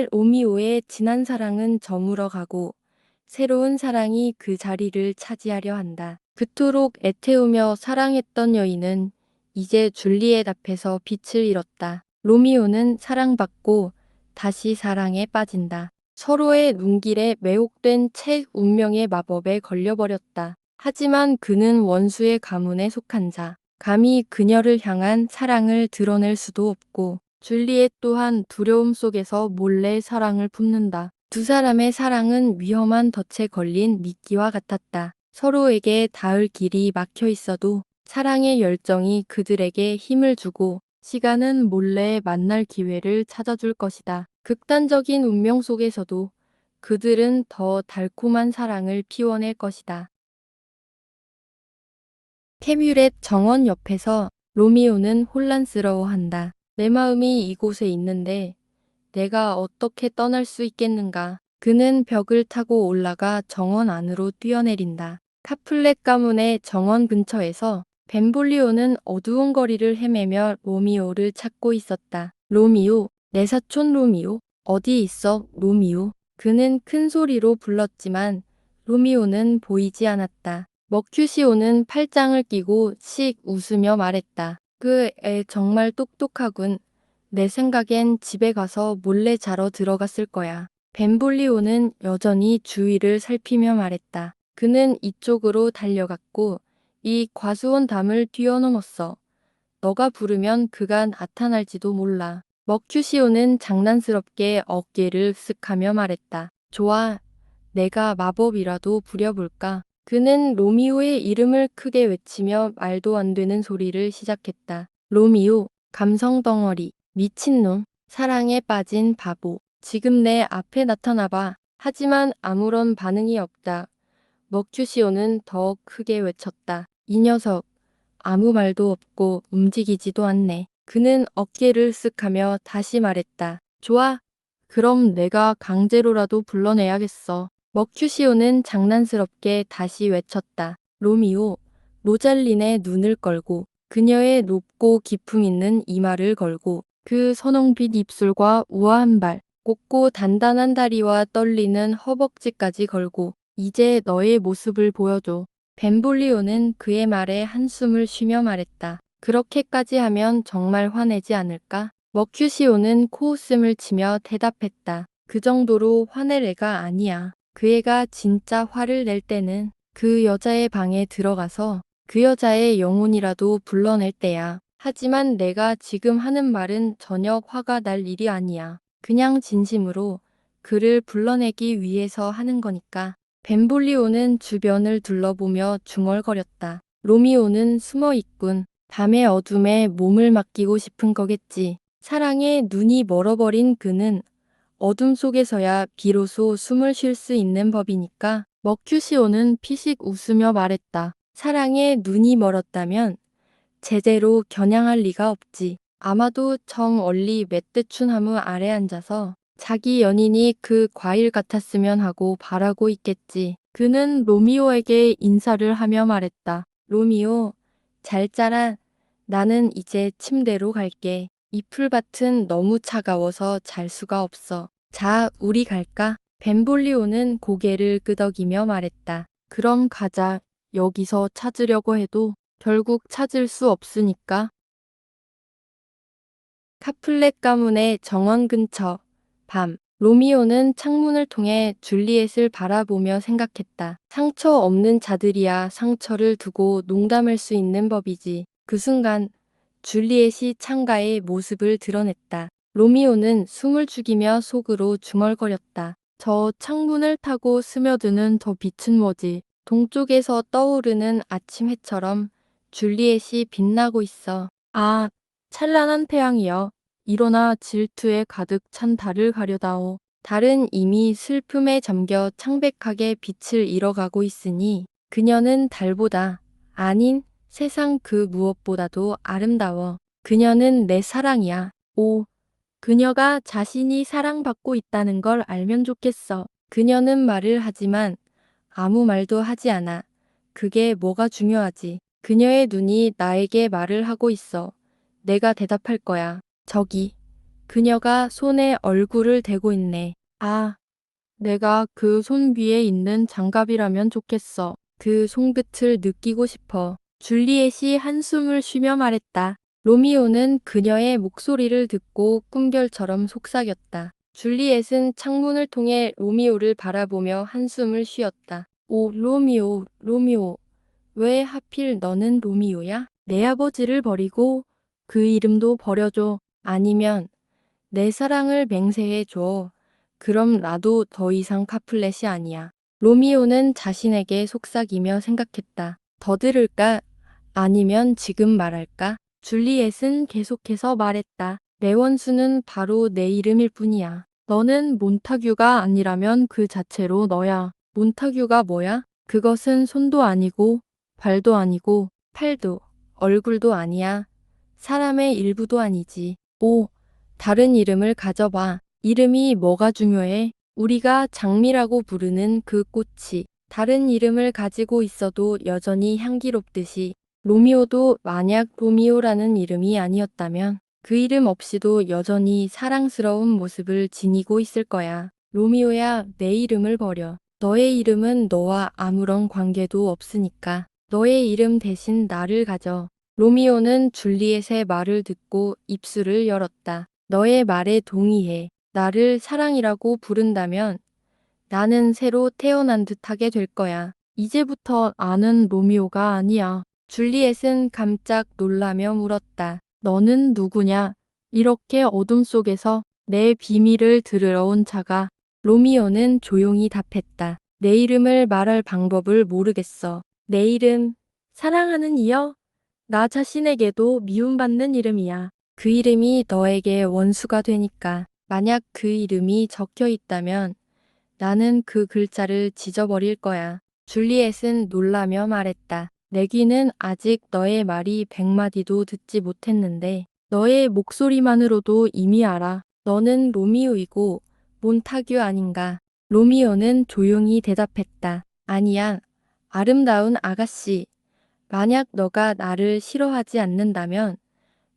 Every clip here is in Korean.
그런데 로미오의 지난 사랑은 저물어가고 새로운 사랑이 그 자리를 차지하려 한다. 그토록 애태우며 사랑했던 여인은 이제 줄리엣 앞에서 빛을 잃었다. 로미오는 사랑받고 다시 사랑에 빠진다. 서로의 눈길에 매혹된 채 운명의 마법에 걸려버렸다. 하지만 그는 원수의 가문에 속한 자. 감히 그녀를 향한 사랑을 드러낼 수도 없고 줄리엣 또한 두려움 속에서 몰래 사랑을 품는다. 두 사람의 사랑은 위험한 덫에 걸린 미끼와 같았다. 서로에게 닿을 길이 막혀 있어도 사랑의 열정이 그들에게 힘을 주고 시간은 몰래 만날 기회를 찾아줄 것이다. 극단적인 운명 속에서도 그들은 더 달콤한 사랑을 피워낼 것이다. 캐뮤렛 정원 옆에서 로미오는 혼란스러워한다. 내 마음이 이곳에 있는데 내가 어떻게 떠날 수 있겠는가. 그는 벽을 타고 올라가 정원 안으로 뛰어내린다. 카플렛 가문의 정원 근처에서 벤볼리오는 어두운 거리를 헤매며 로미오를 찾고 있었다. 로미오, 내 사촌 로미오, 어디 있어, 로미오? 그는 큰 소리로 불렀지만 로미오는 보이지 않았다. 머큐시오는 팔짱을 끼고 씩 웃으며 말했다. 그 애 정말 똑똑하군. 내 생각엔 집에 가서 몰래 자러 들어갔을 거야. 벤볼리오는 여전히 주위를 살피며 말했다. 그는 이쪽으로 달려갔고 이 과수원 담을 뛰어넘었어. 너가 부르면 그가 나타날지도 몰라. 머큐시오는 장난스럽게 어깨를 쓱하며 말했다. 좋아, 내가 마법이라도 부려볼까? 그는 로미오의 이름을 크게 외치며 말도 안 되는 소리를 시작했다. 로미오, 감성 덩어리, 미친놈, 사랑에 빠진 바보. 지금 내 앞에 나타나봐. 하지만 아무런 반응이 없다. 머큐시오는 더 크게 외쳤다. 이 녀석, 아무 말도 없고 움직이지도 않네. 그는 어깨를 쓱하며 다시 말했다. 좋아, 그럼 내가 강제로라도 불러내야겠어. 머큐시오는 장난스럽게 다시 외쳤다. 로미오, 로잘린의 눈을 걸고 그녀의 높고 기품 있는 이마를 걸고 그 선홍빛 입술과 우아한 발, 곱고 단단한 다리와 떨리는 허벅지까지 걸고 이제 너의 모습을 보여줘. 벤볼리오는 그의 말에 한숨을 쉬며 말했다. 그렇게까지 하면 정말 화내지 않을까? 머큐시오는 코웃음을 치며 대답했다. 그 정도로 화낼 애가 아니야. 그 애가 진짜 화를 낼 때는 그 여자의 방에 들어가서 그 여자의 영혼이라도 불러낼 때야. 하지만 내가 지금 하는 말은 전혀 화가 날 일이 아니야. 그냥 진심으로 그를 불러내기 위해서 하는 거니까. 벤볼리오는 주변을 둘러보며 중얼거렸다. 로미오는 숨어 있군. 밤의 어둠에 몸을 맡기고 싶은 거겠지. 사랑에 눈이 멀어버린 그는 어둠 속에서야 비로소 숨을 쉴 수 있는 법이니까. 머큐시오는 피식 웃으며 말했다. 사랑에 눈이 멀었다면 제대로 겨냥할 리가 없지. 아마도 저 멀리 멧돼춘 나무 아래 앉아서 자기 연인이 그 과일 같았으면 하고 바라고 있겠지. 그는 로미오에게 인사를 하며 말했다. 로미오, 잘 자라. 나는 이제 침대로 갈게. 이 풀밭은 너무 차가워서 잘 수가 없어. 자, 우리 갈까? 벤볼리오는 고개를 끄덕이며 말했다. 그럼 가자. 여기서 찾으려고 해도 결국 찾을 수 없으니까. 카플렛 가문의 정원 근처. 밤. 로미오는 창문을 통해 줄리엣을 바라보며 생각했다. 상처 없는 자들이야 상처를 두고 농담할 수 있는 법이지. 그 순간 줄리엣이 창가의 모습을 드러냈다. 로미오는 숨을 죽이며 속으로 중얼거렸다. 저 창문을 타고 스며드는 저 빛은 뭐지? 동쪽에서 떠오르는 아침 해처럼 줄리엣이 빛나고 있어. 아, 찬란한 태양이여. 일어나 질투에 가득 찬 달을 가려다오. 달은 이미 슬픔에 잠겨 창백하게 빛을 잃어가고 있으니 그녀는 달보다, 아닌 세상 그 무엇보다도 아름다워. 그녀는 내 사랑이야. 오, 그녀가 자신이 사랑받고 있다는 걸 알면 좋겠어. 그녀는 말을 하지만 아무 말도 하지 않아. 그게 뭐가 중요하지. 그녀의 눈이 나에게 말을 하고 있어. 내가 대답할 거야. 저기. 그녀가 손에 얼굴을 대고 있네. 아, 내가 그 손 위에 있는 장갑이라면 좋겠어. 그 손끝을 느끼고 싶어. 줄리엣이 한숨을 쉬며 말했다. 로미오는 그녀의 목소리를 듣고 꿈결처럼 속삭였다. 줄리엣은 창문을 통해 로미오를 바라보며 한숨을 쉬었다. 오, 로미오, 로미오. 왜 하필 너는 로미오야? 내 아버지를 버리고 그 이름도 버려줘. 아니면 내 사랑을 맹세해줘. 그럼 나도 더 이상 카플렛이 아니야. 로미오는 자신에게 속삭이며 생각했다. 더 들을까? 아니면 지금 말할까? 줄리엣은 계속해서 말했다. 내 원수는 바로 내 이름일 뿐이야. 너는 몬타규가 아니라면 그 자체로 너야. 몬타규가 뭐야? 그것은 손도 아니고, 발도 아니고, 팔도, 얼굴도 아니야. 사람의 일부도 아니지. 오, 다른 이름을 가져봐. 이름이 뭐가 중요해? 우리가 장미라고 부르는 그 꽃이 다른 이름을 가지고 있어도 여전히 향기롭듯이 로미오도 만약 로미오라는 이름이 아니었다면 그 이름 없이도 여전히 사랑스러운 모습을 지니고 있을 거야. 로미오야, 내 이름을 버려. 너의 이름은 너와 아무런 관계도 없으니까. 너의 이름 대신 나를 가져. 로미오는 줄리엣의 말을 듣고 입술을 열었다. 너의 말에 동의해. 나를 사랑이라고 부른다면 나는 새로 태어난 듯하게 될 거야. 이제부터 나는 로미오가 아니야. 줄리엣은 깜짝 놀라며 물었다. 너는 누구냐? 이렇게 어둠 속에서 내 비밀을 들으러 온 자가. 로미오는 조용히 답했다. 내 이름을 말할 방법을 모르겠어. 내 이름, 사랑하는 이여? 나 자신에게도 미움받는 이름이야. 그 이름이 너에게 원수가 되니까. 만약 그 이름이 적혀 있다면 나는 그 글자를 지져버릴 거야. 줄리엣은 놀라며 말했다. 내 귀는 아직 너의 말이 100마디도 듣지 못했는데 너의 목소리만으로도 이미 알아. 너는 로미오이고 몬타규 아닌가. 로미오는 조용히 대답했다. 아니야. 아름다운 아가씨. 만약 너가 나를 싫어하지 않는다면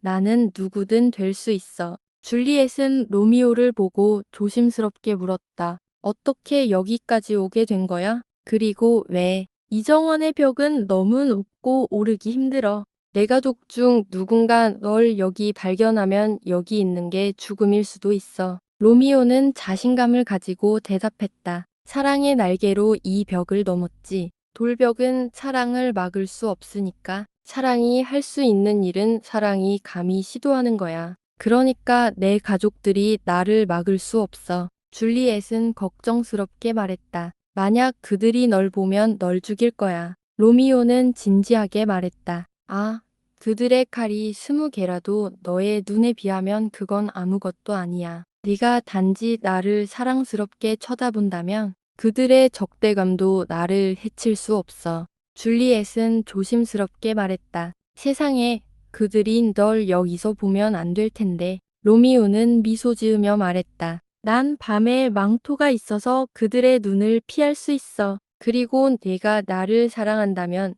나는 누구든 될 수 있어. 줄리엣은 로미오를 보고 조심스럽게 물었다. 어떻게 여기까지 오게 된 거야? 그리고 왜? 이정원의 벽은 너무 높고 오르기 힘들어. 내 가족 중 누군가 널 여기 발견하면 여기 있는 게 죽음일 수도 있어. 로미오는 자신감을 가지고 대답했다. 사랑의 날개로 이 벽을 넘었지. 돌벽은 사랑을 막을 수 없으니까. 사랑이 할 수 있는 일은 사랑이 감히 시도하는 거야. 그러니까 내 가족들이 나를 막을 수 없어. 줄리엣은 걱정스럽게 말했다. 만약 그들이 널 보면 널 죽일 거야. 로미오는 진지하게 말했다. 아, 그들의 칼이 20개라도 너의 눈에 비하면 그건 아무것도 아니야. 네가 단지 나를 사랑스럽게 쳐다본다면 그들의 적대감도 나를 해칠 수 없어. 줄리엣은 조심스럽게 말했다. 세상에 그들이 널 여기서 보면 안 될 텐데. 로미오는 미소 지으며 말했다. 난 밤에 망토가 있어서 그들의 눈을 피할 수 있어. 그리고 내가 나를 사랑한다면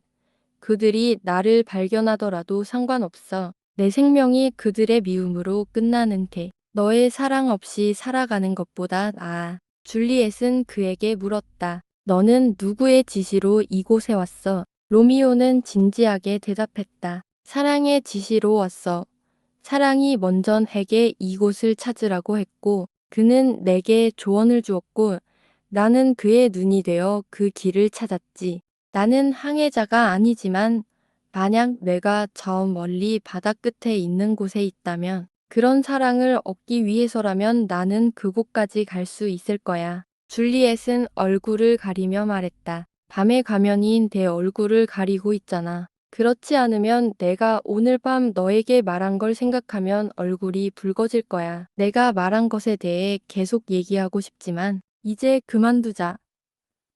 그들이 나를 발견하더라도 상관없어. 내 생명이 그들의 미움으로 끝나는 게 너의 사랑 없이 살아가는 것보다 나아. 줄리엣은 그에게 물었다. 너는 누구의 지시로 이곳에 왔어? 로미오는 진지하게 대답했다. 사랑의 지시로 왔어. 사랑이 먼저 내게 이곳을 찾으라고 했고 그는 내게 조언을 주었고 나는 그의 눈이 되어 그 길을 찾았지. 나는 항해자가 아니지만 만약 내가 저 멀리 바다 끝에 있는 곳에 있다면 그런 사랑을 얻기 위해서라면 나는 그곳까지 갈 수 있을 거야. 줄리엣은 얼굴을 가리며 말했다. 밤의 가면이 내 얼굴을 가리고 있잖아. 그렇지 않으면 내가 오늘 밤 너에게 말한 걸 생각하면 얼굴이 붉어질 거야. 내가 말한 것에 대해 계속 얘기하고 싶지만 이제 그만두자.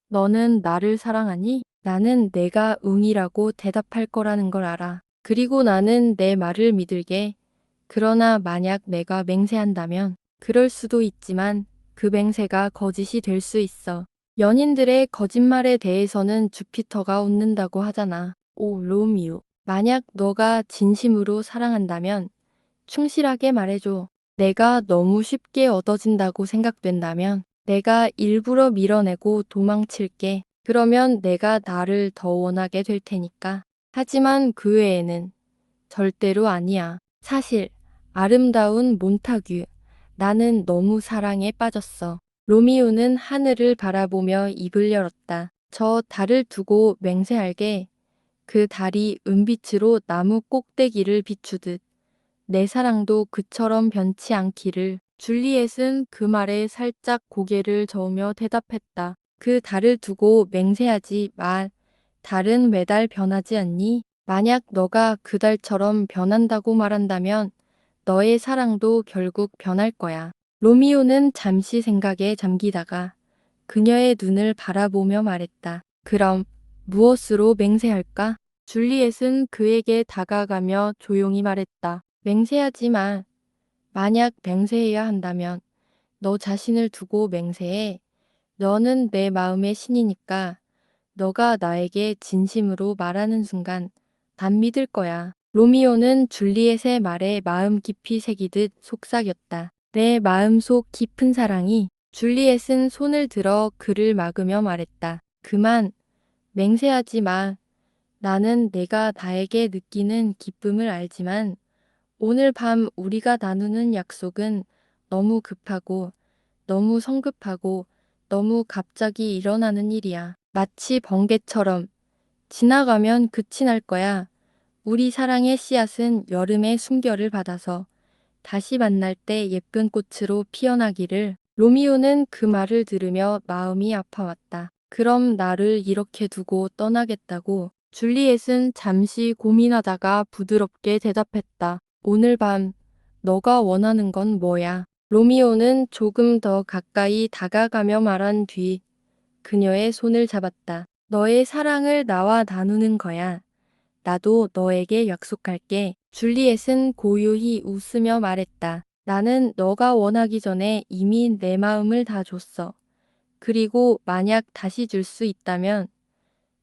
너는 나를 사랑하니? 나는 내가 응이라고 대답할 거라는 걸 알아. 그리고 나는 내 말을 믿을게. 그러나 만약 내가 맹세한다면 그럴 수도 있지만 그 맹세가 거짓이 될 수 있어. 연인들의 거짓말에 대해서는 주피터가 웃는다고 하잖아. 오, 로미오. 만약 너가 진심으로 사랑한다면 충실하게 말해줘. 내가 너무 쉽게 얻어진다고 생각된다면 내가 일부러 밀어내고 도망칠게. 그러면 내가 나를 더 원하게 될 테니까. 하지만 그 외에는 절대로 아니야. 사실 아름다운 몬타규. 나는 너무 사랑에 빠졌어. 로미오는 하늘을 바라보며 입을 열었다. 저 달을 두고 맹세할게. 그 달이 은빛으로 나무 꼭대기를 비추듯 내 사랑도 그처럼 변치 않기를. 줄리엣은 그 말에 살짝 고개를 저으며 대답했다. 그 달을 두고 맹세하지 마. 달은 매달 변하지 않니? 만약 너가 그 달처럼 변한다고 말한다면 너의 사랑도 결국 변할 거야. 로미오는 잠시 생각에 잠기다가 그녀의 눈을 바라보며 말했다. 그럼 무엇으로 맹세할까? 줄리엣은 그에게 다가가며 조용히 말했다. 맹세하지 마. 만약 맹세해야 한다면 너 자신을 두고 맹세해. 너는 내 마음의 신이니까 너가 나에게 진심으로 말하는 순간 안 믿을 거야. 로미오는 줄리엣의 말에 마음 깊이 새기듯 속삭였다. 내 마음속 깊은 사랑이. 줄리엣은 손을 들어 그를 막으며 말했다. 그만, 맹세하지 마. 나는 내가 나에게 느끼는 기쁨을 알지만 오늘 밤 우리가 나누는 약속은 너무 급하고 너무 성급하고 너무 갑자기 일어나는 일이야. 마치 번개처럼 지나가면 끝이 날 거야. 우리 사랑의 씨앗은 여름의 숨결을 받아서 다시 만날 때 예쁜 꽃으로 피어나기를. 로미오는 그 말을 들으며 마음이 아파왔다. 그럼 나를 이렇게 두고 떠나겠다고? 줄리엣은 잠시 고민하다가 부드럽게 대답했다. 오늘 밤 너가 원하는 건 뭐야? 로미오는 조금 더 가까이 다가가며 말한 뒤 그녀의 손을 잡았다. 너의 사랑을 나와 나누는 거야. 나도 너에게 약속할게. 줄리엣은 고요히 웃으며 말했다. 나는 너가 원하기 전에 이미 내 마음을 다 줬어. 그리고 만약 다시 줄 수 있다면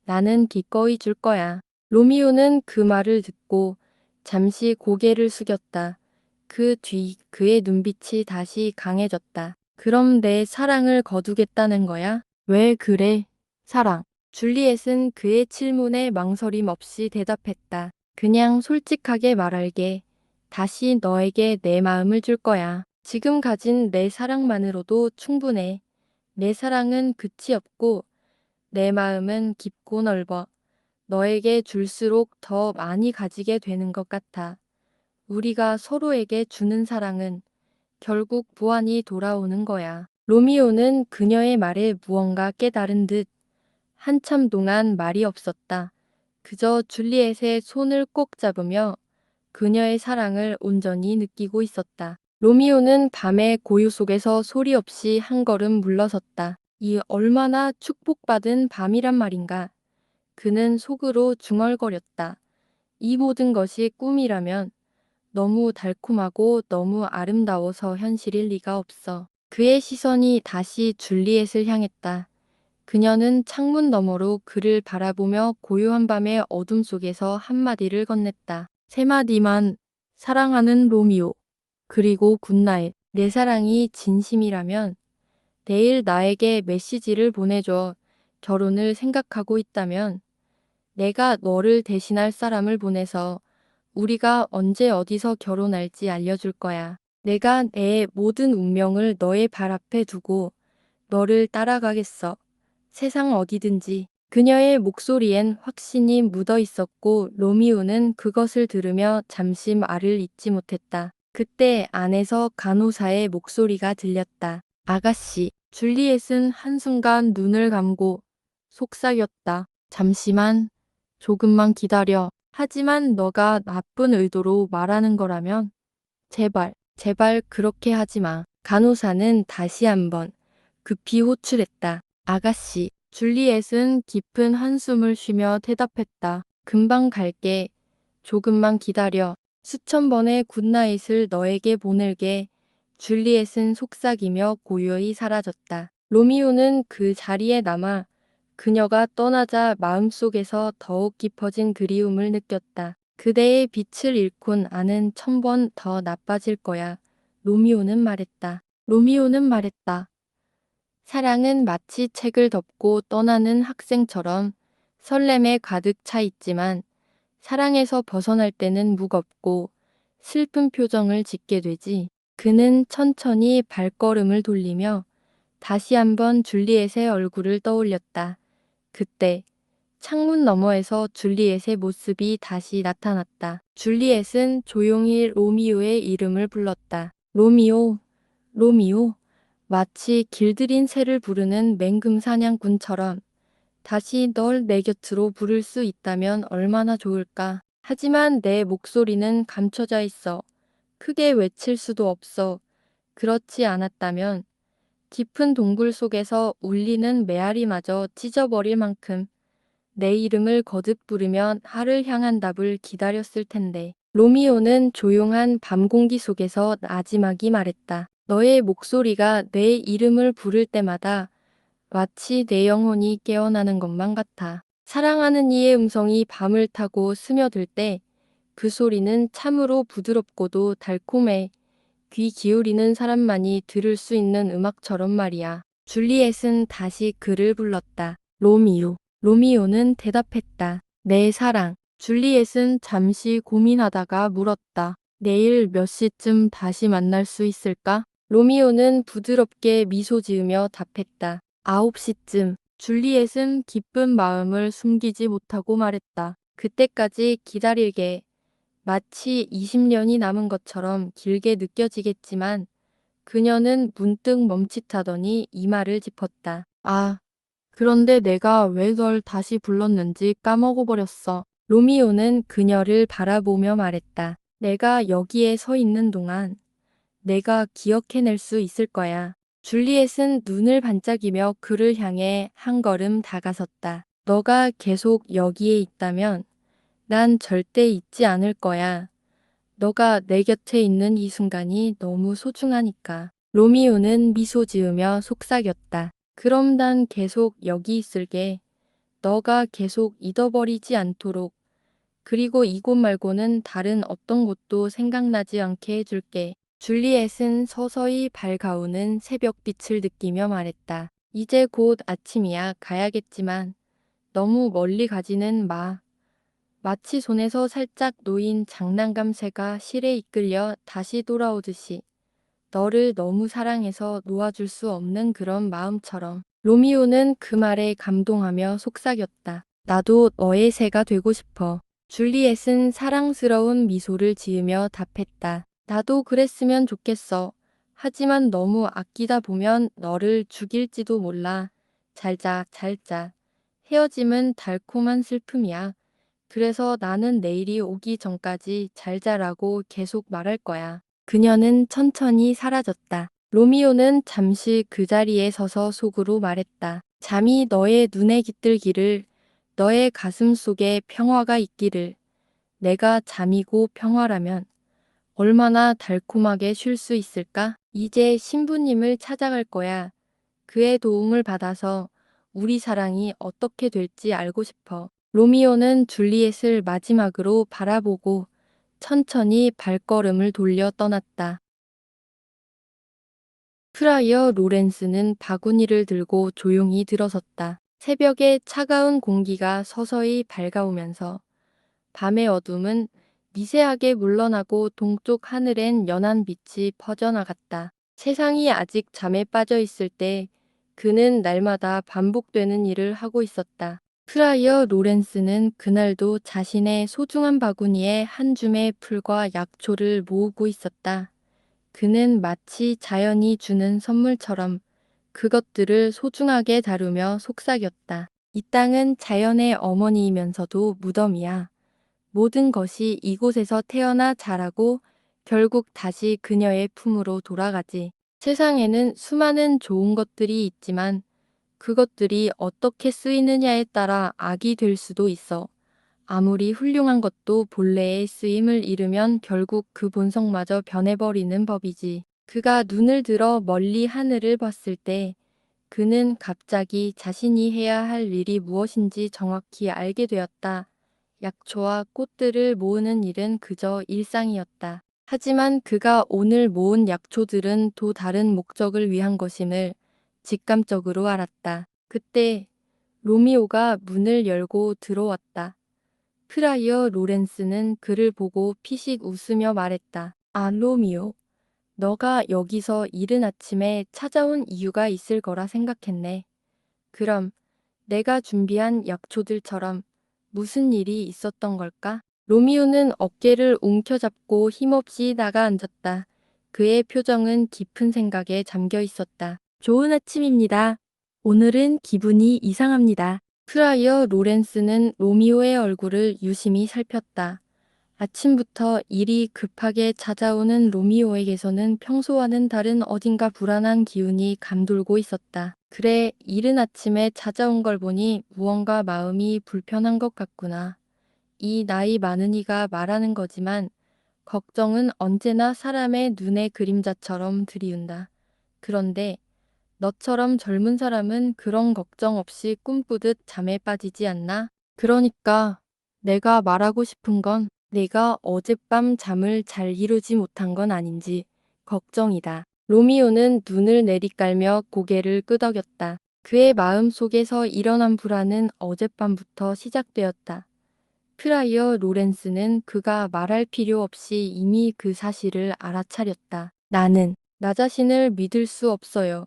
나는 기꺼이 줄 거야. 로미오는 그 말을 듣고 잠시 고개를 숙였다. 그 뒤 그의 눈빛이 다시 강해졌다. 그럼 내 사랑을 거두겠다는 거야? 왜 그래? 사랑. 줄리엣은 그의 질문에 망설임 없이 대답했다. 그냥 솔직하게 말할게. 다시 너에게 내 마음을 줄 거야. 지금 가진 내 사랑만으로도 충분해. 내 사랑은 끝이 없고 내 마음은 깊고 넓어. 너에게 줄수록 더 많이 가지게 되는 것 같아. 우리가 서로에게 주는 사랑은 결국 무한히 돌아오는 거야. 로미오는 그녀의 말에 무언가 깨달은 듯 한참 동안 말이 없었다. 그저 줄리엣의 손을 꼭 잡으며 그녀의 사랑을 온전히 느끼고 있었다. 로미오는 밤의 고요 속에서 소리 없이 한 걸음 물러섰다. 이 얼마나 축복받은 밤이란 말인가. 그는 속으로 중얼거렸다. 이 모든 것이 꿈이라면 너무 달콤하고 너무 아름다워서 현실일 리가 없어. 그의 시선이 다시 줄리엣을 향했다. 그녀는 창문 너머로 그를 바라보며 고요한 밤의 어둠 속에서 한마디를 건넸다. 세 마디만. 사랑하는 로미오. 그리고 굿나잇. 내 사랑이 진심이라면 내일 나에게 메시지를 보내줘. 결혼을 생각하고 있다면 내가 너를 대신할 사람을 보내서 우리가 언제 어디서 결혼할지 알려줄 거야. 내가 내 모든 운명을 너의 발 앞에 두고 너를 따라가겠어. 세상 어디든지. 그녀의 목소리엔 확신이 묻어 있었고 로미오는 그것을 들으며 잠시 말을 잇지 못했다. 그때 안에서 간호사의 목소리가 들렸다. 아가씨. 줄리엣은 한순간 눈을 감고 속삭였다. 잠시만. 조금만 기다려. 하지만 너가 나쁜 의도로 말하는 거라면 제발, 제발 그렇게 하지 마. 간호사는 다시 한번 급히 호출했다. 아가씨. 줄리엣은 깊은 한숨을 쉬며 대답했다. 금방 갈게. 조금만 기다려. 수천 번의 굿나잇을 너에게 보낼게. 줄리엣은 속삭이며 고요히 사라졌다. 로미오는 그 자리에 남아 그녀가 떠나자 마음속에서 더욱 깊어진 그리움을 느꼈다. 그대의 빛을 잃곤 나는 천 번 더 나빠질 거야. 로미오는 말했다. 로미오는 말했다. 사랑은 마치 책을 덮고 떠나는 학생처럼 설렘에 가득 차 있지만 사랑에서 벗어날 때는 무겁고 슬픈 표정을 짓게 되지. 그는 천천히 발걸음을 돌리며 다시 한번 줄리엣의 얼굴을 떠올렸다. 그때 창문 너머에서 줄리엣의 모습이 다시 나타났다. 줄리엣은 조용히 로미오의 이름을 불렀다. 로미오, 로미오. 마치 길들인 새를 부르는 맹금 사냥꾼처럼 다시 널 내 곁으로 부를 수 있다면 얼마나 좋을까. 하지만 내 목소리는 감춰져 있어. 크게 외칠 수도 없어. 그렇지 않았다면 깊은 동굴 속에서 울리는 메아리마저 찢어버릴 만큼 내 이름을 거듭 부르면 하를 향한 답을 기다렸을 텐데. 로미오는 조용한 밤 공기 속에서 나지막이 말했다. 너의 목소리가 내 이름을 부를 때마다 마치 내 영혼이 깨어나는 것만 같아. 사랑하는 이의 음성이 밤을 타고 스며들 때 그 소리는 참으로 부드럽고도 달콤해. 귀 기울이는 사람만이 들을 수 있는 음악처럼 말이야. 줄리엣은 다시 그를 불렀다. 로미오. 로미오는 대답했다. 내 사랑. 줄리엣은 잠시 고민하다가 물었다. 내일 몇 시쯤 다시 만날 수 있을까? 로미오는 부드럽게 미소 지으며 답했다. 9시쯤. 줄리엣은 기쁜 마음을 숨기지 못하고 말했다. 그때까지 기다릴게. 마치 20년이 남은 것처럼 길게 느껴지겠지만 그녀는 문득 멈칫하더니 이마를 짚었다. 아, 그런데 내가 왜 널 다시 불렀는지 까먹어버렸어. 로미오는 그녀를 바라보며 말했다. 내가 여기에 서 있는 동안 내가 기억해낼 수 있을 거야. 줄리엣은 눈을 반짝이며 그를 향해 한 걸음 다가섰다. 너가 계속 여기에 있다면 난 절대 잊지 않을 거야. 너가 내 곁에 있는 이 순간이 너무 소중하니까. 로미오는 미소 지으며 속삭였다. 그럼 난 계속 여기 있을게. 너가 계속 잊어버리지 않도록. 그리고 이곳 말고는 다른 어떤 곳도 생각나지 않게 해줄게. 줄리엣은 서서히 밝아오는 새벽빛을 느끼며 말했다. 이제 곧 아침이야. 가야겠지만 너무 멀리 가지는 마. 마치 손에서 살짝 놓인 장난감 새가 실에 이끌려 다시 돌아오듯이 너를 너무 사랑해서 놓아줄 수 없는 그런 마음처럼. 로미오는 그 말에 감동하며 속삭였다. 나도 너의 새가 되고 싶어. 줄리엣은 사랑스러운 미소를 지으며 답했다. 나도 그랬으면 좋겠어. 하지만 너무 아끼다 보면 너를 죽일지도 몰라. 잘 자, 잘 자. 헤어짐은 달콤한 슬픔이야. 그래서 나는 내일이 오기 전까지 잘 자라고 계속 말할 거야. 그녀는 천천히 사라졌다. 로미오는 잠시 그 자리에 서서 속으로 말했다. 잠이 너의 눈에 깃들기를, 너의 가슴 속에 평화가 있기를. 내가 잠이고 평화라면 얼마나 달콤하게 쉴 수 있을까? 이제 신부님을 찾아갈 거야. 그의 도움을 받아서 우리 사랑이 어떻게 될지 알고 싶어. 로미오는 줄리엣을 마지막으로 바라보고 천천히 발걸음을 돌려 떠났다. 프라이어 로렌스는 바구니를 들고 조용히 들어섰다. 새벽의 차가운 공기가 서서히 밝아오면서 밤의 어둠은 미세하게 물러나고 동쪽 하늘엔 연한 빛이 퍼져나갔다. 세상이 아직 잠에 빠져 있을 때 그는 날마다 반복되는 일을 하고 있었다. 프라이어 로렌스는 그날도 자신의 소중한 바구니에 한 줌의 풀과 약초를 모으고 있었다. 그는 마치 자연이 주는 선물처럼 그것들을 소중하게 다루며 속삭였다. 이 땅은 자연의 어머니이면서도 무덤이야. 모든 것이 이곳에서 태어나 자라고 결국 다시 그녀의 품으로 돌아가지. 세상에는 수많은 좋은 것들이 있지만 그것들이 어떻게 쓰이느냐에 따라 악이 될 수도 있어. 아무리 훌륭한 것도 본래의 쓰임을 잃으면 결국 그 본성마저 변해버리는 법이지. 그가 눈을 들어 멀리 하늘을 봤을 때 그는 갑자기 자신이 해야 할 일이 무엇인지 정확히 알게 되었다. 약초와 꽃들을 모으는 일은 그저 일상이었다. 하지만 그가 오늘 모은 약초들은 또 다른 목적을 위한 것임을 직감적으로 알았다. 그때 로미오가 문을 열고 들어왔다. 프라이어 로렌스는 그를 보고 피식 웃으며 말했다. 아, 로미오. 너가 여기서 이른 아침에 찾아온 이유가 있을 거라 생각했네. 그럼 내가 준비한 약초들처럼 무슨 일이 있었던 걸까? 로미오는 어깨를 움켜잡고 힘없이 나가 앉았다. 그의 표정은 깊은 생각에 잠겨 있었다. 좋은 아침입니다. 오늘은 기분이 이상합니다. 프라이어 로렌스는 로미오의 얼굴을 유심히 살폈다. 아침부터 일이 급하게 찾아오는 로미오에게서는 평소와는 다른 어딘가 불안한 기운이 감돌고 있었다. 그래, 이른 아침에 찾아온 걸 보니 무언가 마음이 불편한 것 같구나. 이 나이 많은 이가 말하는 거지만 걱정은 언제나 사람의 눈의 그림자처럼 들이운다. 그런데 너처럼 젊은 사람은 그런 걱정 없이 꿈꾸듯 잠에 빠지지 않나? 그러니까 내가 말하고 싶은 건 내가 어젯밤 잠을 잘 이루지 못한 건 아닌지 걱정이다. 로미오는 눈을 내리깔며 고개를 끄덕였다. 그의 마음 속에서 일어난 불안은 어젯밤부터 시작되었다. 프라이어 로렌스는 그가 말할 필요 없이 이미 그 사실을 알아차렸다. 나는 나 자신을 믿을 수 없어요.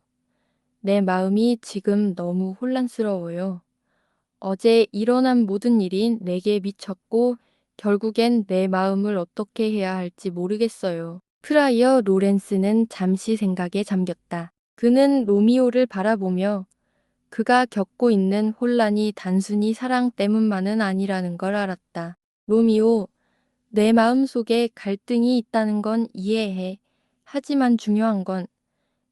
내 마음이 지금 너무 혼란스러워요. 어제 일어난 모든 일이 내게 미쳤고 결국엔 내 마음을 어떻게 해야 할지 모르겠어요. 프라이어 로렌스는 잠시 생각에 잠겼다. 그는 로미오를 바라보며 그가 겪고 있는 혼란이 단순히 사랑 때문만은 아니라는 걸 알았다. 로미오, 내 마음 속에 갈등이 있다는 건 이해해. 하지만 중요한 건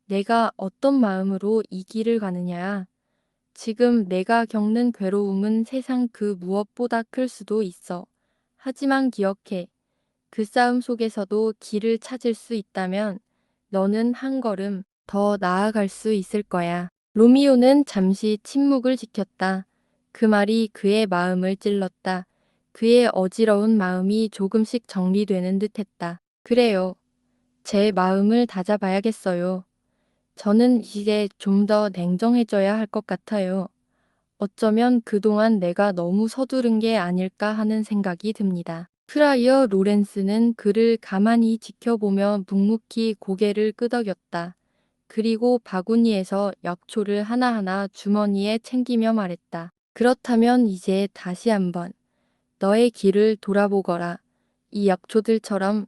내가 어떤 마음으로 이 길을 가느냐야. 지금 내가 겪는 괴로움은 세상 그 무엇보다 클 수도 있어. 하지만 기억해. 그 싸움 속에서도 길을 찾을 수 있다면 너는 한 걸음 더 나아갈 수 있을 거야. 로미오는 잠시 침묵을 지켰다. 그 말이 그의 마음을 찔렀다. 그의 어지러운 마음이 조금씩 정리되는 듯했다. 그래요. 제 마음을 다잡아야겠어요. 저는 이제 좀 더 냉정해져야 할 것 같아요. 어쩌면 그동안 내가 너무 서두른 게 아닐까 하는 생각이 듭니다. 프라이어 로렌스는 그를 가만히 지켜보며 묵묵히 고개를 끄덕였다. 그리고 바구니에서 약초를 하나하나 주머니에 챙기며 말했다. 그렇다면 이제 다시 한번 너의 길을 돌아보거라. 이 약초들처럼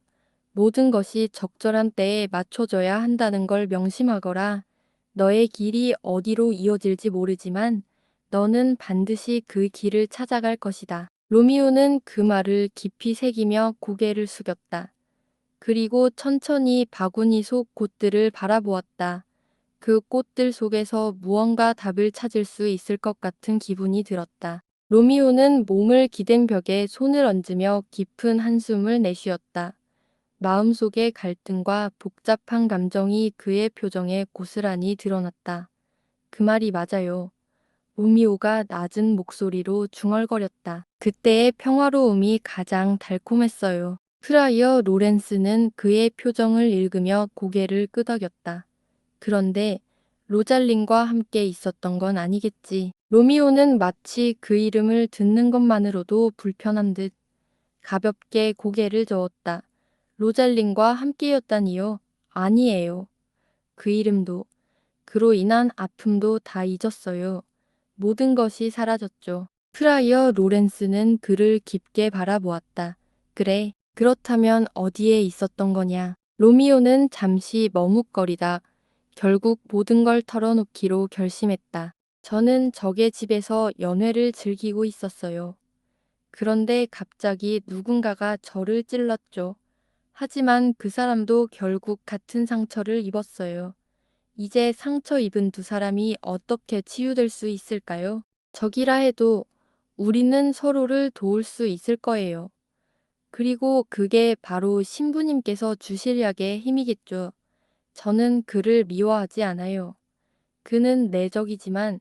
모든 것이 적절한 때에 맞춰져야 한다는 걸 명심하거라. 너의 길이 어디로 이어질지 모르지만 너는 반드시 그 길을 찾아갈 것이다. 로미오는 그 말을 깊이 새기며 고개를 숙였다. 그리고 천천히 바구니 속 꽃들을 바라보았다. 그 꽃들 속에서 무언가 답을 찾을 수 있을 것 같은 기분이 들었다. 로미오는 몸을 기댄 벽에 손을 얹으며 깊은 한숨을 내쉬었다. 마음속의 갈등과 복잡한 감정이 그의 표정에 고스란히 드러났다. 그 말이 맞아요. 로미오가 낮은 목소리로 중얼거렸다. 그때의 평화로움이 가장 달콤했어요. 프라이어 로렌스는 그의 표정을 읽으며 고개를 끄덕였다. 그런데 로잘린과 함께 있었던 건 아니겠지. 로미오는 마치 그 이름을 듣는 것만으로도 불편한 듯 가볍게 고개를 저었다. 로잘린과 함께였다니요? 아니에요. 그 이름도, 그로 인한 아픔도 다 잊었어요. 모든 것이 사라졌죠. 프라이어 로렌스는 그를 깊게 바라보았다. 그래, 그렇다면 어디에 있었던 거냐? 로미오는 잠시 머뭇거리다 결국 모든 걸 털어놓기로 결심했다. 저는 적의 집에서 연회를 즐기고 있었어요. 그런데 갑자기 누군가가 저를 찔렀죠. 하지만 그 사람도 결국 같은 상처를 입었어요. 이제 상처 입은 두 사람이 어떻게 치유될 수 있을까요? 적이라 해도 우리는 서로를 도울 수 있을 거예요. 그리고 그게 바로 신부님께서 주실 약의 힘이겠죠. 저는 그를 미워하지 않아요. 그는 내 적이지만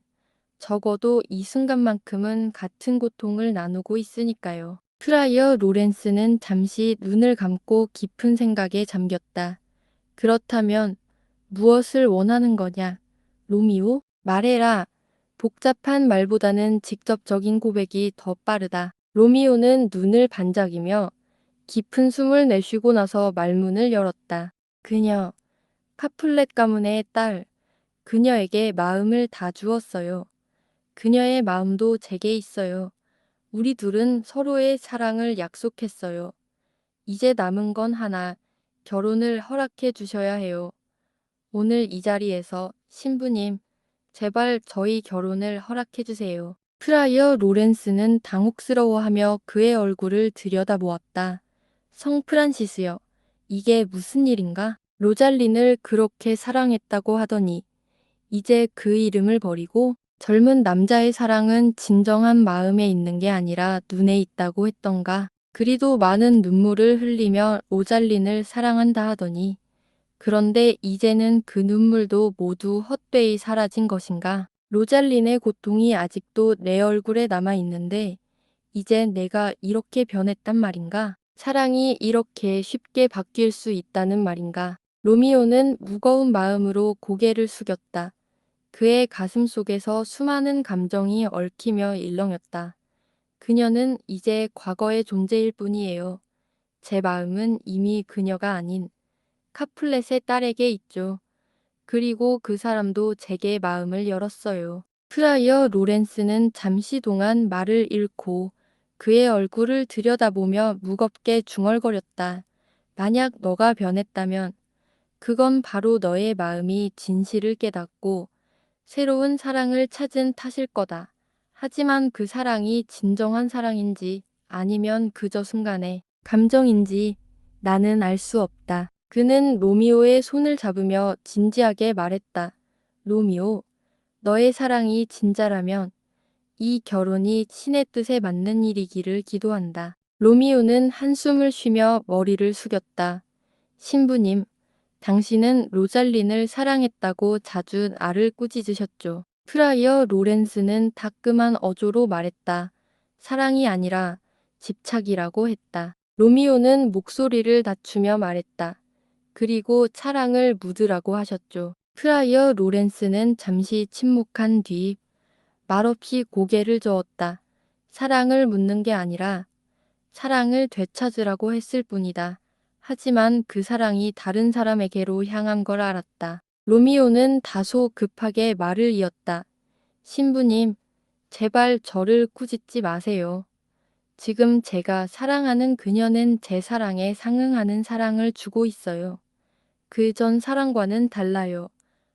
적어도 이 순간만큼은 같은 고통을 나누고 있으니까요. 프라이어 로렌스는 잠시 눈을 감고 깊은 생각에 잠겼다. 그렇다면 무엇을 원하는 거냐? 로미오? 말해라. 복잡한 말보다는 직접적인 고백이 더 빠르다. 로미오는 눈을 반짝이며 깊은 숨을 내쉬고 나서 말문을 열었다. 그녀, 카플렛 가문의 딸, 그녀에게 마음을 다 주었어요. 그녀의 마음도 제게 있어요. 우리 둘은 서로의 사랑을 약속했어요. 이제 남은 건 하나, 결혼을 허락해 주셔야 해요. 오늘 이 자리에서 신부님, 제발 저희 결혼을 허락해 주세요. 프라이어 로렌스는 당혹스러워하며 그의 얼굴을 들여다보았다. 성 프란시스여, 이게 무슨 일인가? 로잘린을 그렇게 사랑했다고 하더니 이제 그 이름을 버리고 젊은 남자의 사랑은 진정한 마음에 있는 게 아니라 눈에 있다고 했던가? 그리도 많은 눈물을 흘리며 로잘린을 사랑한다 하더니 그런데 이제는 그 눈물도 모두 헛되이 사라진 것인가? 로잘린의 고통이 아직도 내 얼굴에 남아 있는데 이제 내가 이렇게 변했단 말인가? 사랑이 이렇게 쉽게 바뀔 수 있다는 말인가? 로미오는 무거운 마음으로 고개를 숙였다. 그의 가슴 속에서 수많은 감정이 얽히며 일렁였다. 그녀는 이제 과거의 존재일 뿐이에요. 제 마음은 이미 그녀가 아닌 카플렛의 딸에게 있죠. 그리고 그 사람도 제게 마음을 열었어요. 프라이어 로렌스는 잠시 동안 말을 잃고 그의 얼굴을 들여다보며 무겁게 중얼거렸다. 만약 너가 변했다면 그건 바로 너의 마음이 진실을 깨닫고 새로운 사랑을 찾은 탓일 거다. 하지만 그 사랑이 진정한 사랑인지 아니면 그저 순간의 감정인지 나는 알 수 없다. 그는 로미오의 손을 잡으며 진지하게 말했다. 로미오, 너의 사랑이 진짜라면 이 결혼이 신의 뜻에 맞는 일이기를 기도한다. 로미오는 한숨을 쉬며 머리를 숙였다. 신부님, 당신은 로잘린을 사랑했다고 자주 알을 꾸짖으셨죠. 프라이어 로렌스는 따끔한 어조로 말했다. 사랑이 아니라 집착이라고 했다. 로미오는 목소리를 낮추며 말했다. 그리고 차랑을 묻으라고 하셨죠. 프라이어 로렌스는 잠시 침묵한 뒤 말없이 고개를 저었다. 사랑을 묻는 게 아니라 사랑을 되찾으라고 했을 뿐이다. 하지만 그 사랑이 다른 사람에게로 향한 걸 알았다. 로미오는 다소 급하게 말을 이었다. 신부님, 제발 저를 꾸짖지 마세요. 지금 제가 사랑하는 그녀는 제 사랑에 상응하는 사랑을 주고 있어요. 그 전 사랑과는 달라요.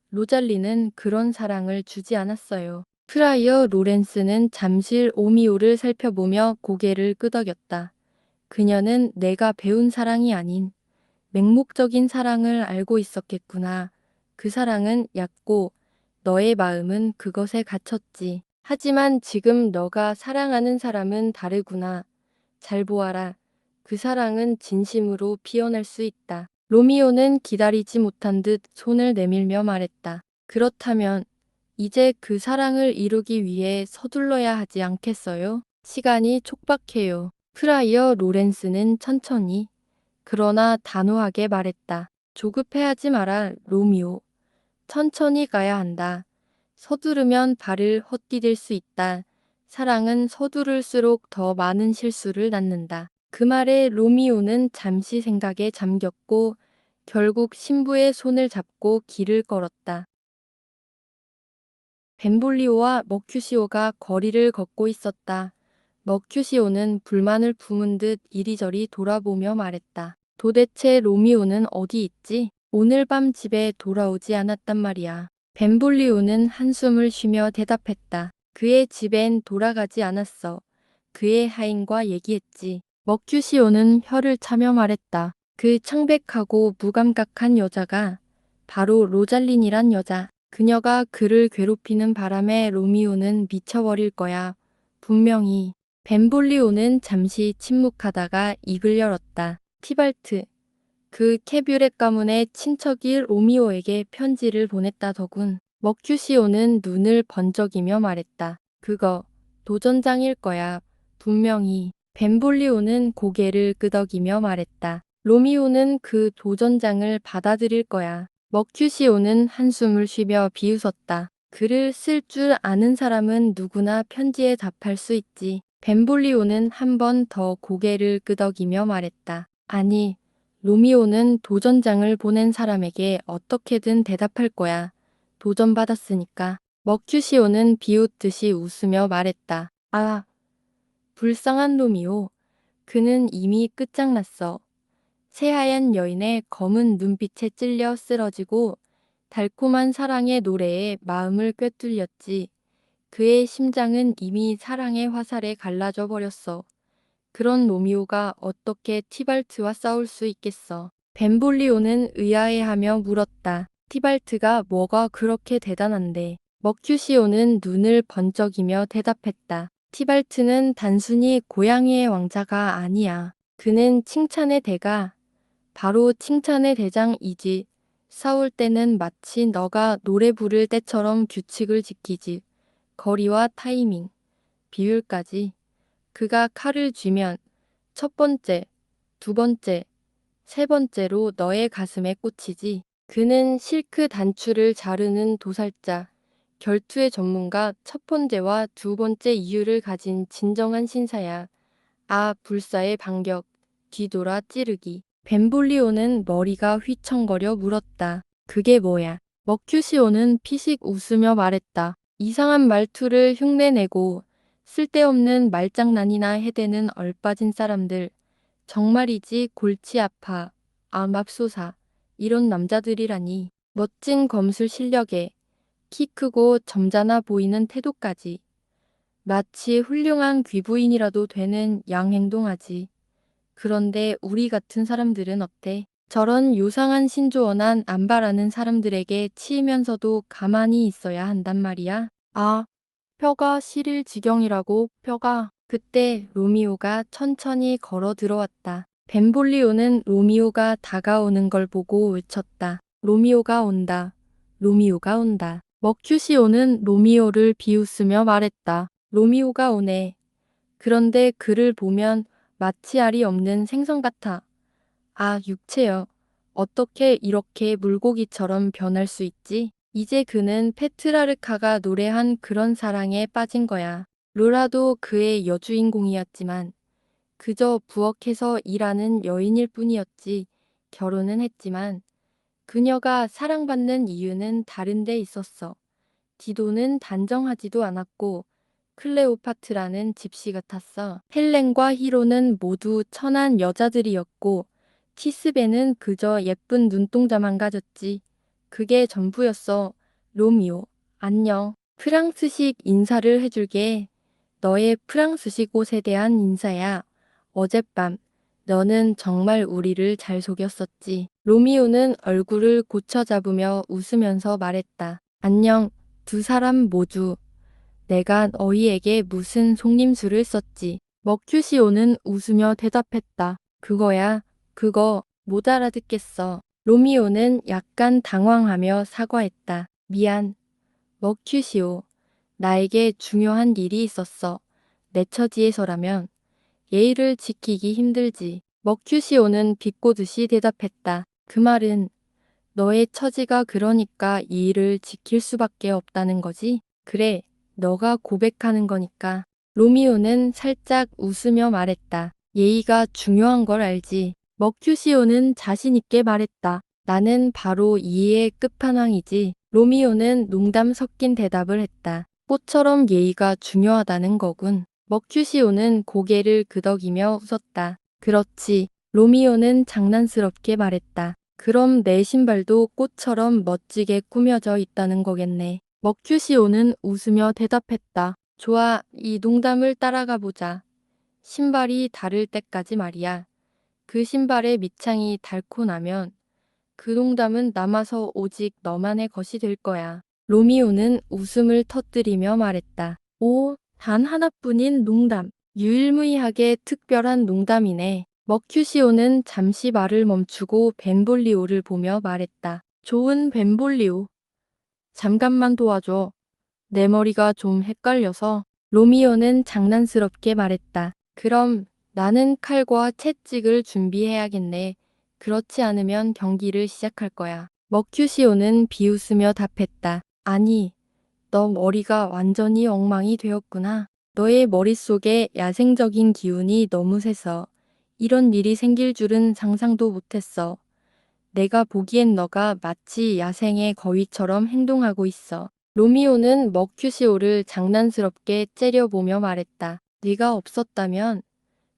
로잘리는 그런 사랑을 주지 않았어요. 프라이어 로렌스는 잠시 오미오를 살펴보며 고개를 끄덕였다. 그녀는 내가 배운 사랑이 아닌 맹목적인 사랑을 알고 있었겠구나. 그 사랑은 얕고 너의 마음은 그것에 갇혔지. 하지만 지금 너가 사랑하는 사람은 다르구나. 잘 보아라. 그 사랑은 진심으로 피어날 수 있다. 로미오는 기다리지 못한 듯 손을 내밀며 말했다. 그렇다면 이제 그 사랑을 이루기 위해 서둘러야 하지 않겠어요? 시간이 촉박해요. 프라이어 로렌스는 천천히 그러나 단호하게 말했다. 조급해하지 마라, 로미오. 천천히 가야 한다. 서두르면 발을 헛디딜 수 있다. 사랑은 서두를수록 더 많은 실수를 낳는다. 그 말에 로미오는 잠시 생각에 잠겼고 결국 신부의 손을 잡고 길을 걸었다. 벤볼리오와 머큐시오가 거리를 걷고 있었다. 머큐시오는 불만을 품은 듯 이리저리 돌아보며 말했다. 도대체 로미오는 어디 있지? 오늘 밤 집에 돌아오지 않았단 말이야. 벤볼리오는 한숨을 쉬며 대답했다. 그의 집엔 돌아가지 않았어. 그의 하인과 얘기했지. 머큐시오는 혀를 차며 말했다. 그 창백하고 무감각한 여자가 바로 로잘린이란 여자. 그녀가 그를 괴롭히는 바람에 로미오는 미쳐버릴 거야. 분명히. 벤볼리오는 잠시 침묵하다가 입을 열었다. 티발트. 그 캐뷰렛 가문의 친척이 로미오에게 편지를 보냈다더군. 머큐시오는 눈을 번쩍이며 말했다. 그거 도전장일 거야. 분명히. 벤볼리오는 고개를 끄덕이며 말했다. 로미오는 그 도전장을 받아들일 거야. 머큐시오는 한숨을 쉬며 비웃었다. 글을 쓸 줄 아는 사람은 누구나 편지에 답할 수 있지. 벤볼리오는 한 번 더 고개를 끄덕이며 말했다. 아니, 로미오는 도전장을 보낸 사람에게 어떻게든 대답할 거야. 도전받았으니까. 머큐시오는 비웃듯이 웃으며 말했다. 아, 불쌍한 로미오. 그는 이미 끝장났어. 새하얀 여인의 검은 눈빛에 찔려 쓰러지고 달콤한 사랑의 노래에 마음을 꿰뚫렸지. 그의 심장은 이미 사랑의 화살에 갈라져 버렸어. 그런 로미오가 어떻게 티발트와 싸울 수 있겠어. 벤볼리오는 의아해하며 물었다. 티발트가 뭐가 그렇게 대단한데. 머큐시오는 눈을 번쩍이며 대답했다. 티발트는 단순히 고양이의 왕자가 아니야. 그는 칭찬의 대가, 바로 칭찬의 대장이지. 싸울 때는 마치 너가 노래 부를 때처럼 규칙을 지키지. 거리와 타이밍, 비율까지. 그가 칼을 쥐면 첫 번째, 두 번째, 세 번째로 너의 가슴에 꽂히지. 그는 실크 단추를 자르는 도살자, 결투의 전문가, 첫 번째와 두 번째 이유를 가진 진정한 신사야. 아, 불사의 반격, 뒤돌아 찌르기. 벤볼리오는 머리가 휘청거려 물었다. 그게 뭐야? 머큐시오는 피식 웃으며 말했다. 이상한 말투를 흉내내고 쓸데없는 말장난이나 해대는 얼빠진 사람들. 정말이지 골치 아파. 아, 맙소사. 이런 남자들이라니. 멋진 검술 실력에 키 크고 점잖아 보이는 태도까지. 마치 훌륭한 귀부인이라도 되는 양 행동하지. 그런데 우리 같은 사람들은 어때? 저런 요상한 신조어난 안 바라는 사람들에게 치이면서도 가만히 있어야 한단 말이야. 아, 뼈가 시릴 지경이라고. 뼈가. 그때 로미오가 천천히 걸어 들어왔다. 벤볼리오는 로미오가 다가오는 걸 보고 외쳤다. 로미오가 온다. 로미오가 온다. 머큐시오는 로미오를 비웃으며 말했다. 로미오가 오네. 그런데 그를 보면 마치 알이 없는 생선 같아. 아, 육체여. 어떻게 이렇게 물고기처럼 변할 수 있지? 이제 그는 페트라르카가 노래한 그런 사랑에 빠진 거야. 로라도 그의 여주인공이었지만 그저 부엌에서 일하는 여인일 뿐이었지. 결혼은 했지만 그녀가 사랑받는 이유는 다른 데 있었어. 디도는 단정하지도 않았고 클레오파트라는 집시 같았어. 헬렌과 히로는 모두 천한 여자들이었고 티스베는 그저 예쁜 눈동자만 가졌지. 그게 전부였어. 로미오, 안녕. 프랑스식 인사를 해줄게. 너의 프랑스식 옷에 대한 인사야. 어젯밤 너는 정말 우리를 잘 속였었지. 로미오는 얼굴을 고쳐 잡으며 웃으면서 말했다. 안녕, 두 사람 모두. 내가 너희에게 무슨 속임수를 썼지. 머큐시오는 웃으며 대답했다. 그거야, 그거 못 알아듣겠어. 로미오는 약간 당황하며 사과했다. 미안, 머큐시오. 나에게 중요한 일이 있었어. 내 처지에서라면 예의를 지키기 힘들지. 머큐시오는 비꼬듯이 대답했다. 그 말은 너의 처지가 그러니까 예의를 지킬 수밖에 없다는 거지? 그래, 너가 고백하는 거니까. 로미오는 살짝 웃으며 말했다. 예의가 중요한 걸 알지. 머큐시오는 자신 있게 말했다. 나는 바로 이해의 끝판왕이지. 로미오는 농담 섞인 대답을 했다. 꽃처럼 예의가 중요하다는 거군. 머큐시오는 고개를 끄덕이며 웃었다. 그렇지. 로미오는 장난스럽게 말했다. 그럼 내 신발도 꽃처럼 멋지게 꾸며져 있다는 거겠네. 머큐시오는 웃으며 대답했다. 좋아, 이 농담을 따라가 보자. 신발이 닳을 때까지 말이야. 그 신발의 밑창이 닳고 나면 그 농담은 남아서 오직 너만의 것이 될 거야. 로미오는 웃음을 터뜨리며 말했다. 오, 단 하나뿐인 농담. 유일무이하게 특별한 농담이네. 머큐시오는 잠시 말을 멈추고 벤볼리오를 보며 말했다. 좋은 벤볼리오. 잠깐만 도와줘. 내 머리가 좀 헷갈려서. 로미오는 장난스럽게 말했다. 그럼 나는 칼과 채찍을 준비해야겠네. 그렇지 않으면 경기를 시작할 거야. 머큐시오는 비웃으며 답했다. 아니, 너 머리가 완전히 엉망이 되었구나. 너의 머릿속에 야생적인 기운이 너무 세서 이런 일이 생길 줄은 상상도 못했어. 내가 보기엔 너가 마치 야생의 거위처럼 행동하고 있어. 로미오는 머큐시오를 장난스럽게 째려보며 말했다. 네가 없었다면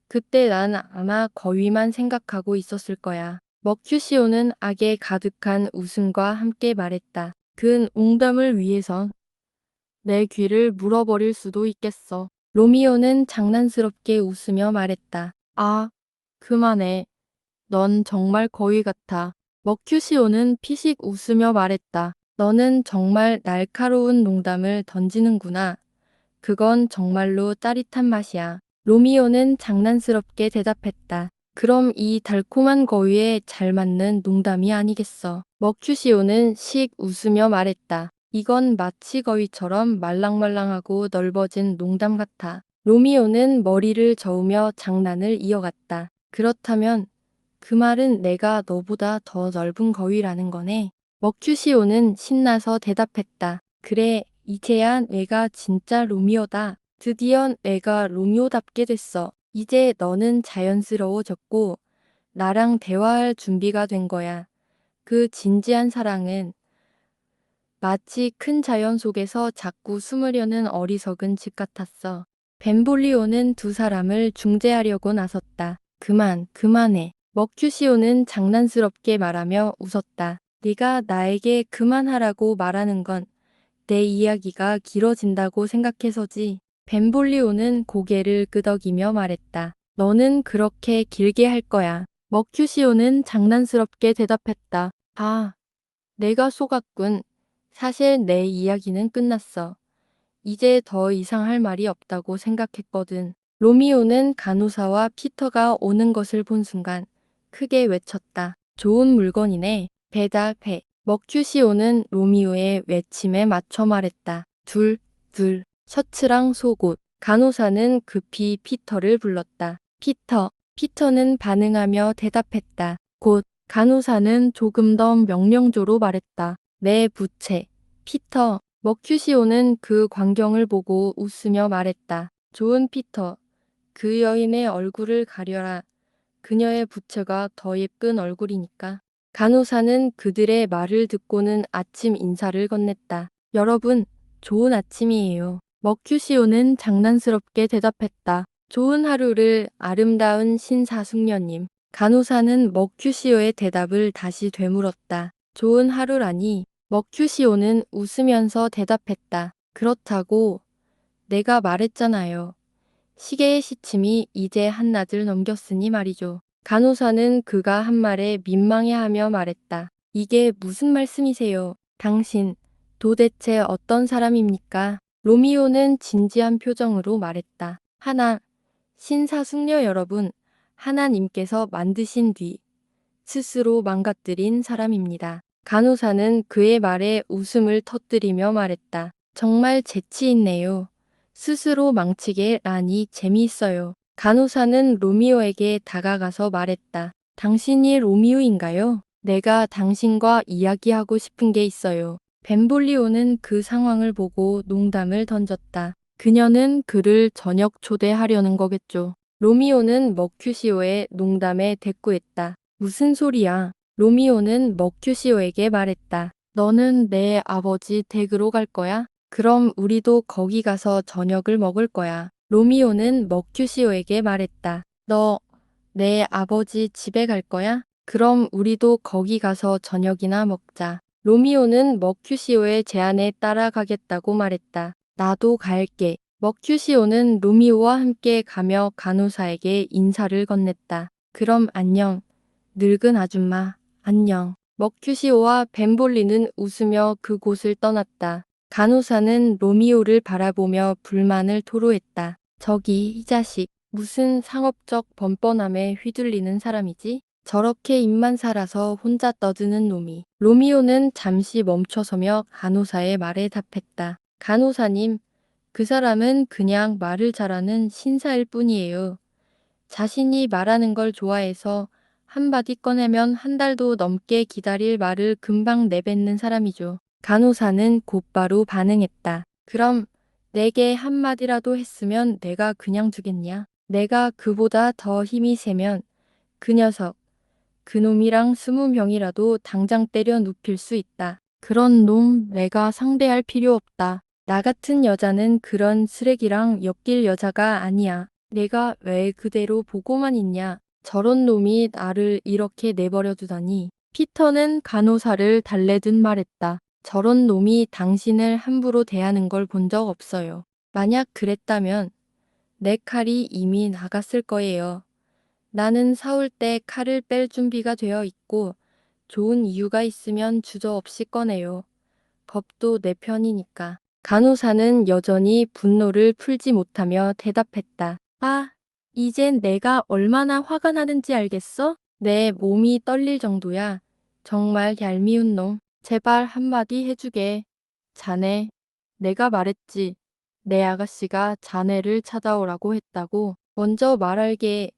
그때 난 아마 거위만 생각하고 있었을 거야. 머큐시오는 악에 가득한 웃음과 함께 말했다. 그 웅담을 위해선 내 귀를 물어버릴 수도 있겠어. 로미오는 장난스럽게 웃으며 말했다. 아, 그만해. 넌 정말 거위 같아. 머큐시오는 피식 웃으며 말했다. 너는 정말 날카로운 농담을 던지는구나. 그건 정말로 짜릿한 맛이야. 로미오는 장난스럽게 대답했다. 그럼 이 달콤한 거위에 잘 맞는 농담이 아니겠어. 머큐시오는 씩 웃으며 말했다. 이건 마치 거위처럼 말랑말랑하고 넓어진 농담 같아. 로미오는 머리를 저으며 장난을 이어갔다. 그렇다면 그 말은 내가 너보다 더 넓은 거위라는 거네. 머큐시오는 신나서 대답했다. 그래, 이제야 내가 진짜 로미오다. 드디어 내가 로미오답게 됐어. 이제 너는 자연스러워졌고 나랑 대화할 준비가 된 거야. 그 진지한 사랑은 마치 큰 자연 속에서 자꾸 숨으려는 어리석은 집 같았어. 벤볼리오는 두 사람을 중재하려고 나섰다. 그만해. 머큐시오는 장난스럽게 말하며 웃었다. 네가 나에게 그만하라고 말하는 건 내 이야기가 길어진다고 생각해서지. 벤볼리오는 고개를 끄덕이며 말했다. 너는 그렇게 길게 할 거야. 머큐시오는 장난스럽게 대답했다. 아, 내가 속았군. 사실 내 이야기는 끝났어. 이제 더 이상 할 말이 없다고 생각했거든. 로미오는 간호사와 피터가 오는 것을 본 순간 크게 외쳤다. 좋은 물건이네. 대답해. 머큐시오는 로미오의 외침에 맞춰 말했다. 둘, 셔츠랑 속옷. 간호사는 급히 피터를 불렀다. 피터는 반응하며 대답했다. 곧 간호사는 조금 더 명령조로 말했다. 내 부채. 피터. 머큐시오는 그 광경을 보고 웃으며 말했다. 좋은 피터. 그 여인의 얼굴을 가려라. 그녀의 부채가 더 예쁜 얼굴이니까. 간호사는 그들의 말을 듣고는 아침 인사를 건넸다. 여러분, 좋은 아침이에요. 머큐시오는 장난스럽게 대답했다. 좋은 하루를 아름다운 신사숙녀님. 간호사는 머큐시오의 대답을 다시 되물었다. 좋은 하루라니. 머큐시오는 웃으면서 대답했다. 그렇다고 내가 말했잖아요. 시계의 시침이 이제 한낮을 넘겼으니 말이죠. 간호사는 그가 한 말에 민망해하며 말했다. 이게 무슨 말씀이세요? 당신 도대체 어떤 사람입니까? 로미오는 진지한 표정으로 말했다. 신사숙녀 여러분, 하나님께서 만드신 뒤 스스로 망가뜨린 사람입니다. 간호사는 그의 말에 웃음을 터뜨리며 말했다. 정말 재치 있네요. 스스로 망치게 라니 재미있어요. 간호사는 로미오에게 다가가서 말했다. 당신이 로미오인가요? 내가 당신과 이야기하고 싶은 게 있어요. 벤볼리오는 그 상황을 보고 농담을 던졌다. 그녀는 그를 저녁 초대하려는 거겠죠. 로미오는 머큐시오의 농담에 대꾸했다. 무슨 소리야? 로미오는 머큐시오에게 말했다. 너는 내 아버지 댁으로 갈 거야? 그럼 우리도 거기 가서 저녁을 먹을 거야. 로미오는 머큐시오에게 말했다. 너 내 아버지 집에 갈 거야? 그럼 우리도 거기 가서 저녁이나 먹자. 로미오는 머큐시오의 제안에 따라가겠다고 말했다. 나도 갈게. 머큐시오는 로미오와 함께 가며 간호사에게 인사를 건넸다. 그럼 안녕. 늙은 아줌마, 안녕. 머큐시오와 벤볼리는 웃으며 그곳을 떠났다. 간호사는 로미오를 바라보며 불만을 토로했다. 저기 이 자식, 무슨 상업적 번뻔함에 휘둘리는 사람이지? 저렇게 입만 살아서 혼자 떠드는 놈이. 로미오는 잠시 멈춰서며 간호사의 말에 답했다. 간호사님, 그 사람은 그냥 말을 잘하는 신사일 뿐이에요. 자신이 말하는 걸 좋아해서 한마디 꺼내면 한 달도 넘게 기다릴 말을 금방 내뱉는 사람이죠. 간호사는 곧바로 반응했다. 그럼 내게 한마디라도 했으면 내가 그냥 두겠냐? 내가 그보다 더 힘이 세면 그 녀석, 그놈이랑 20명이라도 당장 때려 눕힐 수 있다. 그런 놈 내가 상대할 필요 없다. 나 같은 여자는 그런 쓰레기랑 엮일 여자가 아니야. 내가 왜 그대로 보고만 있냐. 저런 놈이 나를 이렇게 내버려 두다니. 피터는 간호사를 달래듯 말했다. 저런 놈이 당신을 함부로 대하는 걸 본 적 없어요. 만약 그랬다면 내 칼이 이미 나갔을 거예요. 나는 싸울 때 칼을 뺄 준비가 되어 있고 좋은 이유가 있으면 주저없이 꺼내요. 법도 내 편이니까. 간호사는 여전히 분노를 풀지 못하며 대답했다. 아, 이젠 내가 얼마나 화가 나는지 알겠어? 내 몸이 떨릴 정도야. 정말 얄미운 놈. 제발 한마디 해주게. 자네, 내가 말했지. 내 아가씨가 자네를 찾아오라고 했다고. 먼저 말할게.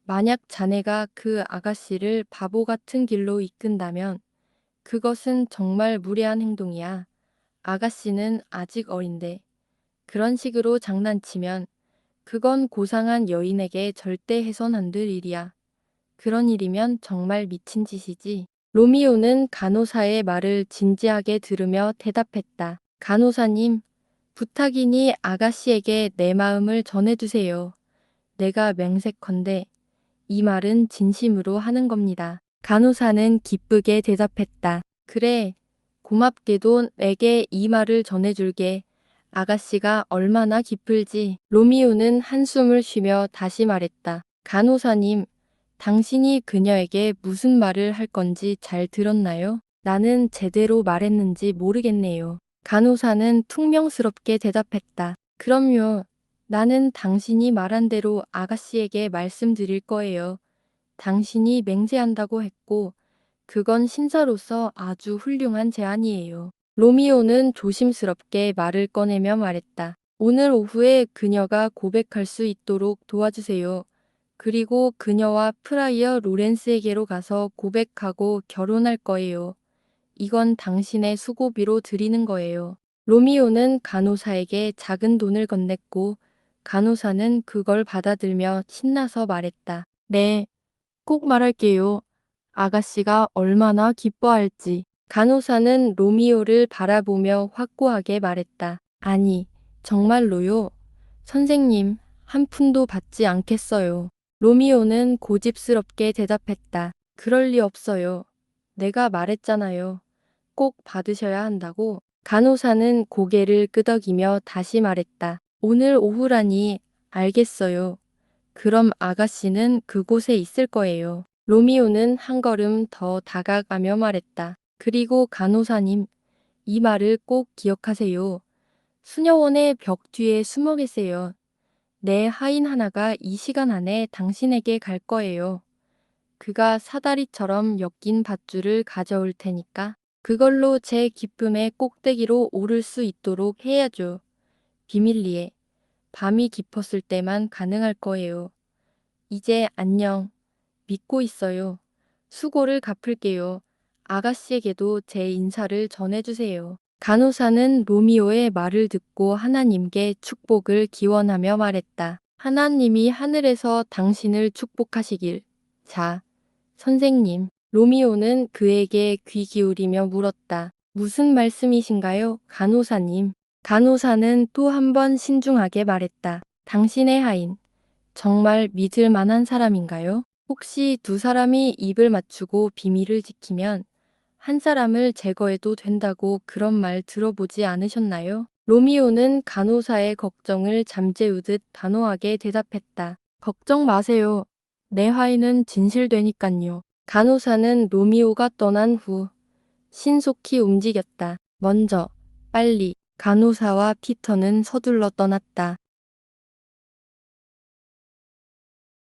만약 자네가 그 아가씨를 바보 같은 길로 이끈다면 그것은 정말 무례한 행동이야. 아가씨는 아직 어린데 그런 식으로 장난치면 그건 고상한 여인에게 절대 해선 안 될 일이야. 그런 일이면 정말 미친 짓이지. 로미오는 간호사의 말을 진지하게 들으며 대답했다. 간호사님, 부탁이니 아가씨에게 내 마음을 전해주세요. 내가 맹세컨대 이 말은 진심으로 하는 겁니다. 간호사는 기쁘게 대답했다. 그래, 고맙게도 내게 이 말을 전해줄게. 아가씨가 얼마나 기쁠지. 로미오는 한숨을 쉬며 다시 말했다. 간호사님, 당신이 그녀에게 무슨 말을 할 건지 잘 들었나요? 나는 제대로 말했는지 모르겠네요. 간호사는 퉁명스럽게 대답했다. 그럼요. 나는 당신이 말한 대로 아가씨에게 말씀드릴 거예요. 당신이 맹세한다고 했고, 그건 신사로서 아주 훌륭한 제안이에요. 로미오는 조심스럽게 말을 꺼내며 말했다. 오늘 오후에 그녀가 고백할 수 있도록 도와주세요. 그리고 그녀와 프라이어 로렌스에게로 가서 고백하고 결혼할 거예요. 이건 당신의 수고비로 드리는 거예요. 로미오는 간호사에게 작은 돈을 건넸고 간호사는 그걸 받아들며 신나서 말했다. 네, 꼭 말할게요. 아가씨가 얼마나 기뻐할지. 간호사는 로미오를 바라보며 확고하게 말했다. 아니, 정말로요. 선생님, 한 푼도 받지 않겠어요. 로미오는 고집스럽게 대답했다. 그럴 리 없어요. 내가 말했잖아요. 꼭 받으셔야 한다고. 간호사는 고개를 끄덕이며 다시 말했다. 오늘 오후라니. 알겠어요. 그럼 아가씨는 그곳에 있을 거예요. 로미오는 한 걸음 더 다가가며 말했다. 그리고 간호사님, 이 말을 꼭 기억하세요. 수녀원의 벽 뒤에 숨어 계세요. 내 하인 하나가 이 시간 안에 당신에게 갈 거예요. 그가 사다리처럼 엮인 밧줄을 가져올 테니까 그걸로 제 기쁨의 꼭대기로 오를 수 있도록 해야죠. 비밀리에 밤이 깊었을 때만 가능할 거예요. 이제 안녕. 믿고 있어요. 수고를 갚을게요. 아가씨에게도 제 인사를 전해주세요. 간호사는 로미오의 말을 듣고 하나님께 축복을 기원하며 말했다. 하나님이 하늘에서 당신을 축복하시길. 자, 선생님. 로미오는 그에게 귀 기울이며 물었다. 무슨 말씀이신가요, 간호사님? 간호사는 또 한 번 신중하게 말했다. 당신의 하인, 정말 믿을 만한 사람인가요? 혹시 두 사람이 입을 맞추고 비밀을 지키면 한 사람을 제거해도 된다고 그런 말 들어보지 않으셨나요? 로미오는 간호사의 걱정을 잠재우듯 단호하게 대답했다. 걱정 마세요. 내 화해는 진실되니깐요. 간호사는 로미오가 떠난 후 신속히 움직였다. 먼저, 빨리. 간호사와 피터는 서둘러 떠났다.